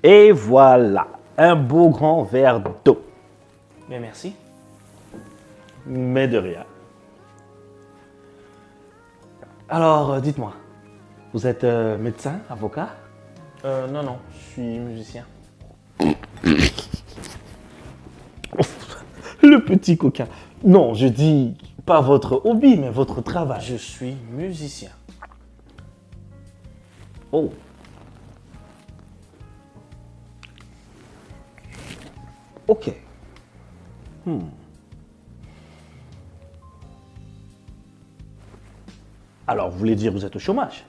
Et voilà, un beau grand verre d'eau. Bien, merci. Mais de rien. Alors, dites-moi. Vous êtes médecin, avocat? Non, non, je suis musicien. Le petit coquin. Non, je dis pas votre hobby, mais votre travail. Je suis musicien. Oh. Ok. Alors, vous voulez dire que vous êtes au chômage?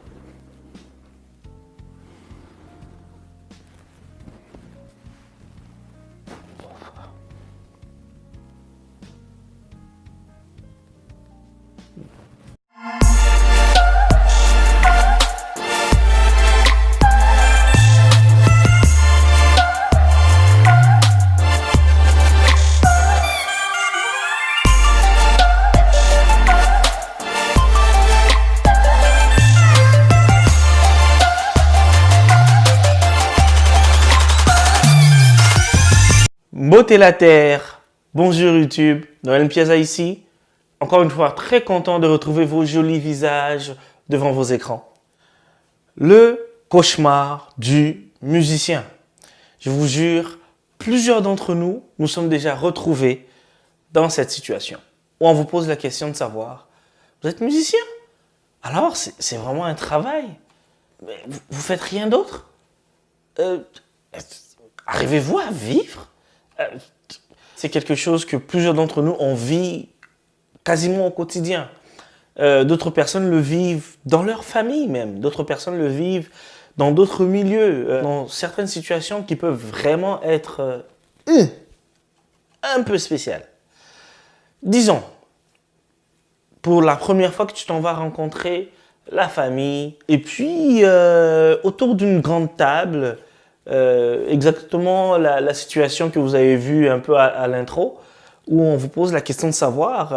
Beauté la terre. Bonjour YouTube. Noël Piazza ici. Encore une fois, très content de retrouver vos jolis visages devant vos écrans. Le cauchemar du musicien. Je vous jure, plusieurs d'entre nous, nous sommes déjà retrouvés dans cette situation où on vous pose la question de savoir, vous êtes musicien? Alors, c'est vraiment un travail. Mais vous faites rien d'autre? Arrivez-vous à vivre? C'est quelque chose que plusieurs d'entre nous, on vit quasiment au quotidien. D'autres personnes le vivent dans leur famille même. D'autres personnes le vivent dans d'autres milieux, dans certaines situations qui peuvent vraiment être un peu spéciales. Disons, pour la première fois que tu t'en vas rencontrer la famille, et puis autour d'une grande table, exactement la situation que vous avez vue un peu à l'intro, où on vous pose la question de savoir,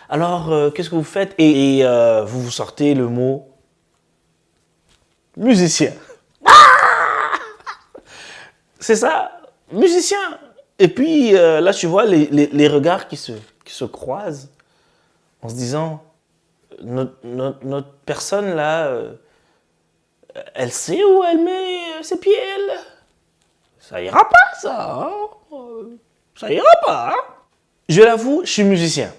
qu'est-ce que vous faites? Et vous vous sortez le mot musicien. C'est ça, musicien. Et puis là, tu vois les regards qui se croisent en se disant, notre personne là, elle sait où elle met ses pieds, elle. Ça ira pas, ça. Hein? Ça ira pas. Hein? Je l'avoue, je suis musicien.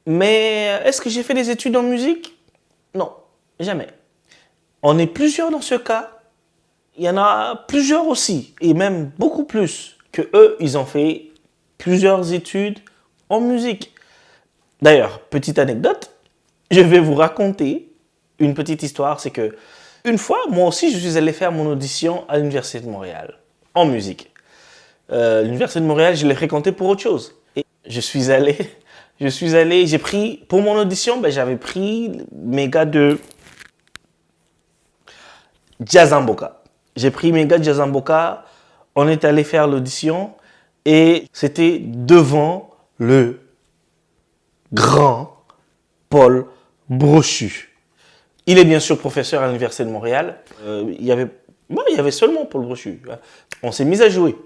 Mais est-ce que j'ai fait des études en musique? Non, jamais. On est plusieurs dans ce cas. Il y en a plusieurs aussi, et même beaucoup plus que eux, ils ont fait plusieurs études en musique. D'ailleurs, petite anecdote, je vais vous raconter une petite histoire. C'est que une fois, moi aussi, je suis allé faire mon audition à l'Université de Montréal, en musique. L'Université de Montréal, je l'ai fréquenté pour autre chose. Et j'ai pris, pour mon audition, j'avais pris mes gars de Jazamboka. J'ai pris mes gars de Jazamboka, on est allé faire l'audition et c'était devant le grand Paul Brochu. Il est bien sûr professeur à l'Université de Montréal. Il y avait seulement Paul Brochu. On s'est mis à jouer.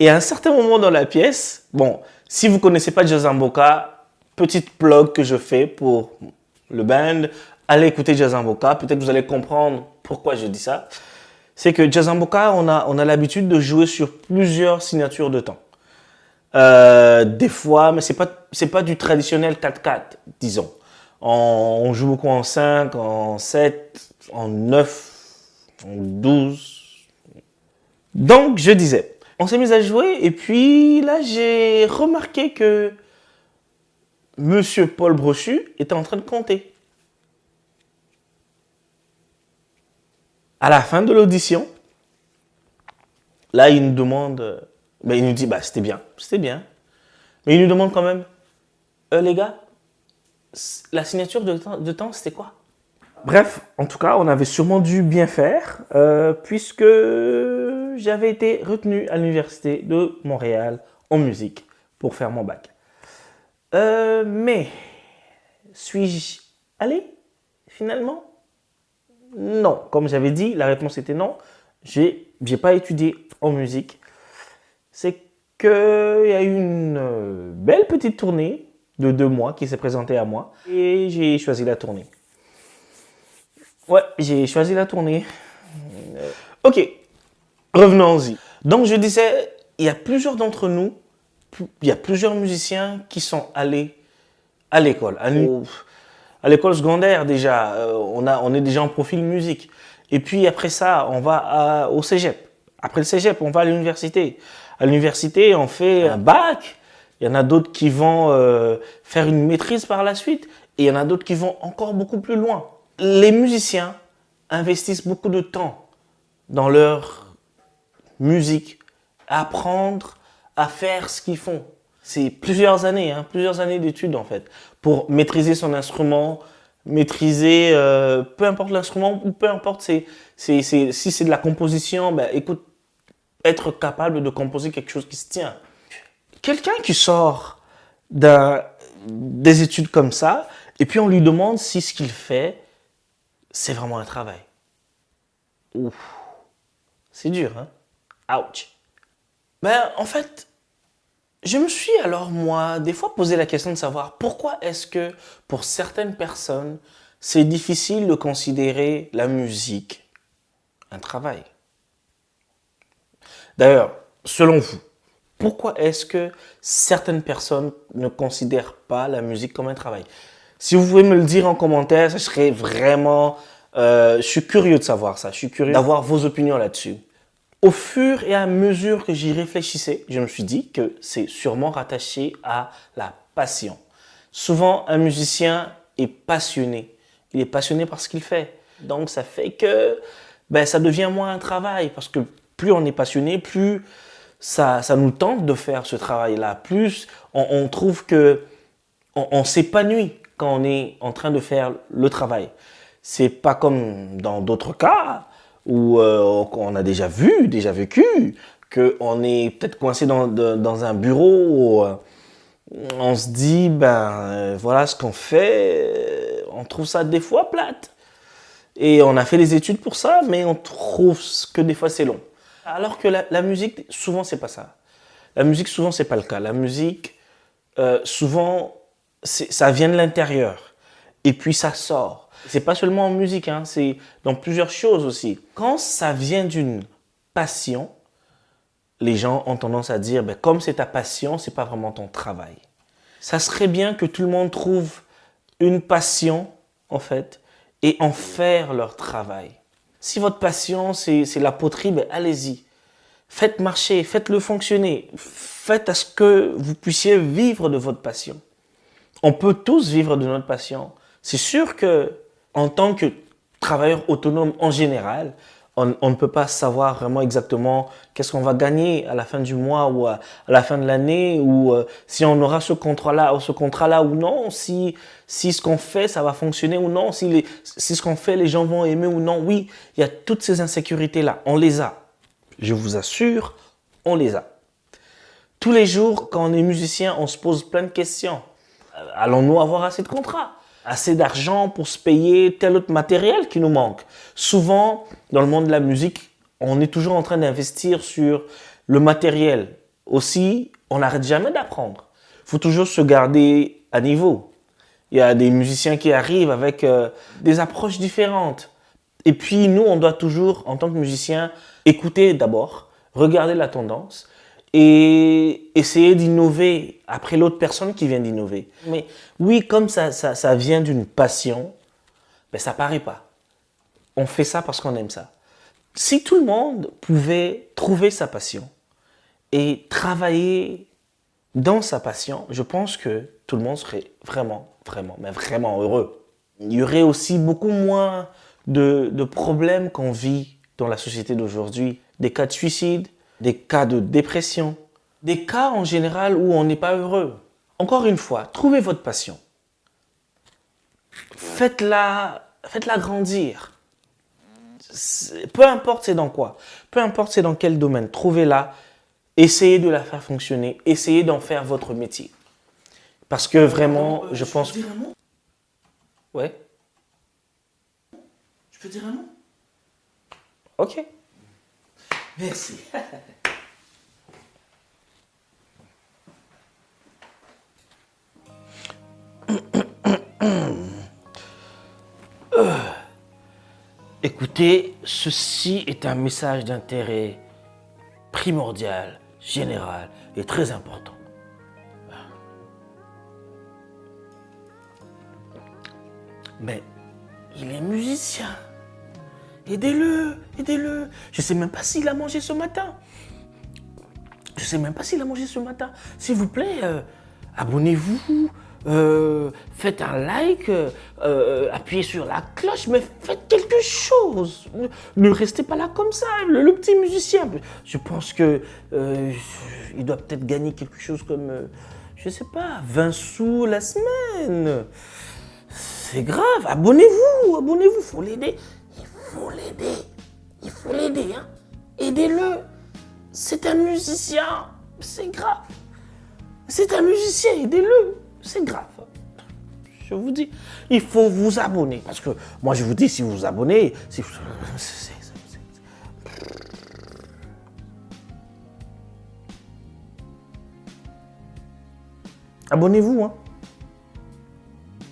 Et à un certain moment dans la pièce, bon, si vous ne connaissez pas Jazamboka, petite plug que je fais pour le band, allez écouter Jazamboka, peut-être que vous allez comprendre pourquoi je dis ça. C'est que Jazamboka, on a l'habitude de jouer sur plusieurs signatures de temps. Des fois, mais c'est pas du traditionnel 4/4, disons. On joue beaucoup en 5, en 7, en 9, en 12. Donc, je disais, on s'est mis à jouer et puis là, j'ai remarqué que Monsieur Paul Brochu était en train de compter. À la fin de l'audition, là, il nous demande, il nous dit, c'était bien. Mais il nous demande quand même, les gars, la signature de temps, c'était quoi? Bref, en tout cas, on avait sûrement dû bien faire, puisque j'avais été retenu à l'Université de Montréal en musique pour faire mon bac. Mais, suis-je allé, finalement? Non, comme j'avais dit, la réponse était non. j'ai pas étudié en musique, c'est qu'il y a eu une belle petite tournée de 2 mois qui s'est présentée à moi et j'ai choisi la tournée. Ouais, j'ai choisi la tournée. Ok, revenons-y. Donc je disais, il y a plusieurs d'entre nous, il y a plusieurs musiciens qui sont allés à l'école, à l'école secondaire déjà, on est déjà en profil musique. Et puis après ça, on va au cégep. Après le cégep, on va à l'université. À l'université, on fait un bac. Il y en a d'autres qui vont faire une maîtrise par la suite. Et il y en a d'autres qui vont encore beaucoup plus loin. Les musiciens investissent beaucoup de temps dans leur musique, à apprendre à faire ce qu'ils font. C'est plusieurs années d'études en fait, pour maîtriser son instrument, maîtriser peu importe l'instrument ou peu importe si c'est de la composition, ben écoute, être capable de composer quelque chose qui se tient. Quelqu'un qui sort des études comme ça, et puis on lui demande si ce qu'il fait, c'est vraiment un travail. Ouf, c'est dur, hein? Ouch. Ben, en fait, je me suis alors, moi, des fois posé la question de savoir pourquoi est-ce que, pour certaines personnes, c'est difficile de considérer la musique un travail. D'ailleurs, selon vous, pourquoi est-ce que certaines personnes ne considèrent pas la musique comme un travail? Si vous pouvez me le dire en commentaire, ça serait vraiment... je suis curieux de savoir ça, je suis curieux d'avoir vos opinions là-dessus. Au fur et à mesure que j'y réfléchissais, je me suis dit que c'est sûrement rattaché à la passion. Souvent, un musicien est passionné. Il est passionné par ce qu'il fait. Donc, ça fait que ça devient moins un travail. Parce que plus on est passionné, plus ça nous tente de faire ce travail-là. Plus on trouve que on s'épanouit quand on est en train de faire le travail. C'est pas comme dans d'autres cas où on a déjà vu, déjà vécu, qu'on est peut-être coincé dans un bureau où on se dit, voilà ce qu'on fait, on trouve ça des fois plate. Et on a fait les études pour ça, mais on trouve que des fois c'est long. Alors que la musique, souvent c'est pas ça. La musique, souvent c'est pas le cas. La musique, souvent, ça vient de l'intérieur. Et puis ça sort. C'est pas seulement en musique, hein, c'est dans plusieurs choses aussi. Quand ça vient d'une passion, les gens ont tendance à dire, comme c'est ta passion, c'est pas vraiment ton travail. Ça serait bien que tout le monde trouve une passion, en fait, et en faire leur travail. Si votre passion, c'est la poterie, allez-y. Faites marcher, faites-le fonctionner. Faites à ce que vous puissiez vivre de votre passion. On peut tous vivre de notre passion. C'est sûr que en tant que travailleur autonome en général, on ne peut pas savoir vraiment exactement qu'est-ce qu'on va gagner à la fin du mois ou à la fin de l'année, ou si on aura ce contrat-là ou non, si ce qu'on fait, ça va fonctionner ou non, si ce qu'on fait, les gens vont aimer ou non. Oui, il y a toutes ces insécurités-là, on les a. Je vous assure, on les a. Tous les jours, quand on est musicien, on se pose plein de questions. Allons-nous avoir assez de contrats? Assez d'argent pour se payer tel autre matériel qui nous manque? Souvent, dans le monde de la musique, on est toujours en train d'investir sur le matériel. Aussi, on n'arrête jamais d'apprendre. Il faut toujours se garder à niveau. Il y a des musiciens qui arrivent avec des approches différentes. Et puis, nous, on doit toujours, en tant que musicien, écouter d'abord, regarder la tendance et essayer d'innover après l'autre personne qui vient d'innover. Mais oui, comme ça vient d'une passion, ça paraît pas. On fait ça parce qu'on aime ça. Si tout le monde pouvait trouver sa passion et travailler dans sa passion, je pense que tout le monde serait vraiment, mais vraiment heureux. Il y aurait aussi beaucoup moins de problèmes qu'on vit dans la société d'aujourd'hui. Des cas de suicide, des cas de dépression, des cas en général où on n'est pas heureux. Encore une fois, trouvez votre passion. Faites-la grandir. Peu importe c'est dans quoi, peu importe c'est dans quel domaine, trouvez-la, essayez de la faire fonctionner, essayez d'en faire votre métier. Parce que vraiment, je pense... Je peux dire un mot? Ouais. Je peux dire un mot? Ok. Merci. Écoutez, ceci est un message d'intérêt primordial, général et très important. Mais il est musicien. Aidez-le, aidez-le. Je ne sais même pas s'il a mangé ce matin. S'il vous plaît, abonnez-vous, faites un like, appuyez sur la cloche, mais faites quelque chose. Ne restez pas là comme ça, le petit musicien. Je pense que il doit peut-être gagner quelque chose comme, je sais pas, 20 sous la semaine. C'est grave, abonnez-vous, faut l'aider. Il faut l'aider, hein. Aidez-le. C'est un musicien, c'est grave. C'est un musicien, aidez-le, c'est grave. Je vous dis, il faut vous abonner. Parce que moi, je vous dis, si vous vous abonnez, abonnez-vous, hein.